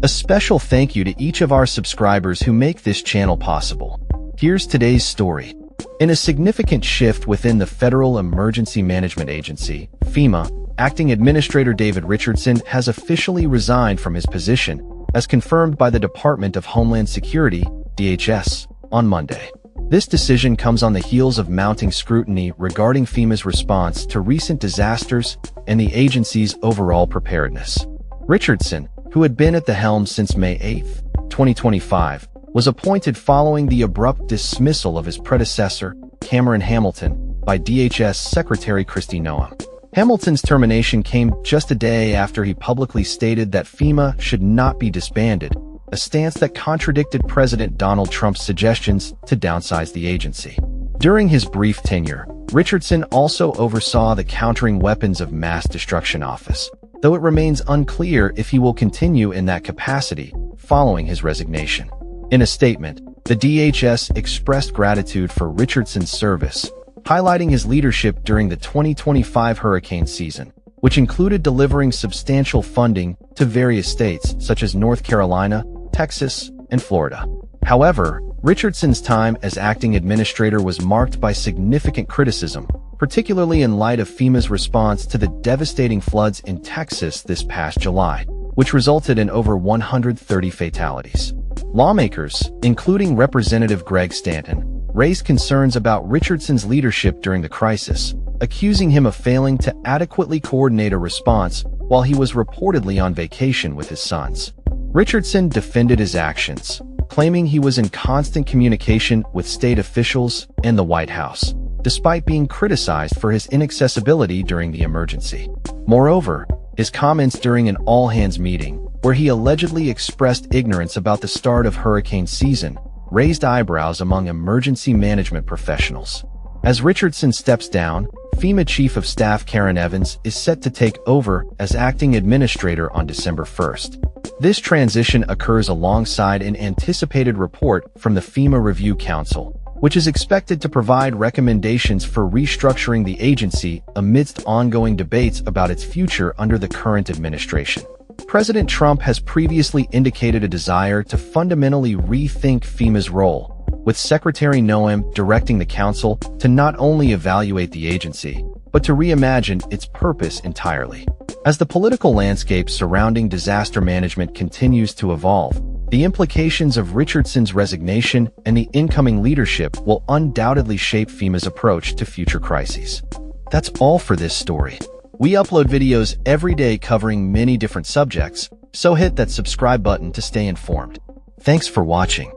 A special thank you to each of our subscribers who make this channel possible. Here's today's story. In a significant shift within the Federal Emergency Management Agency, FEMA, Acting Administrator David Richardson has officially resigned from his position, as confirmed by the Department of Homeland Security, DHS, on Monday. This decision comes on the heels of mounting scrutiny regarding FEMA's response to recent disasters and the agency's overall preparedness. Richardson, who had been at the helm since May 8, 2025, was appointed following the abrupt dismissal of his predecessor, Cameron Hamilton, by DHS Secretary Kristi Noem. Hamilton's termination came just a day after he publicly stated that FEMA should not be disbanded, a stance that contradicted President Donald Trump's suggestions to downsize the agency. During his brief tenure, Richardson also oversaw the Countering Weapons of Mass Destruction Office, though it remains unclear if he will continue in that capacity following his resignation. In a statement, the DHS expressed gratitude for Richardson's service, highlighting his leadership during the 2025 hurricane season, which included delivering substantial funding to various states such as North Carolina, Texas, and Florida. However, Richardson's time as acting administrator was marked by significant criticism, particularly in light of FEMA's response to the devastating floods in Texas this past July, which resulted in over 130 fatalities. Lawmakers, including Representative Greg Stanton, raised concerns about Richardson's leadership during the crisis, accusing him of failing to adequately coordinate a response while he was reportedly on vacation with his sons. Richardson defended his actions, claiming he was in constant communication with state officials and the White House, despite being criticized for his inaccessibility during the emergency. Moreover, his comments during an all-hands meeting, where he allegedly expressed ignorance about the start of hurricane season, raised eyebrows among emergency management professionals. As Richardson steps down, FEMA Chief of Staff Karen Evans is set to take over as acting administrator on December 1st. This transition occurs alongside an anticipated report from the FEMA Review Council, which is expected to provide recommendations for restructuring the agency amidst ongoing debates about its future under the current administration. President Trump has previously indicated a desire to fundamentally rethink FEMA's role, with Secretary Noem directing the council to not only evaluate the agency, but to reimagine its purpose entirely. As the political landscape surrounding disaster management continues to evolve, the implications of Richardson's resignation and the incoming leadership will undoubtedly shape FEMA's approach to future crises. That's all for this story. We upload videos every day covering many different subjects, so hit that subscribe button to stay informed. Thanks for watching.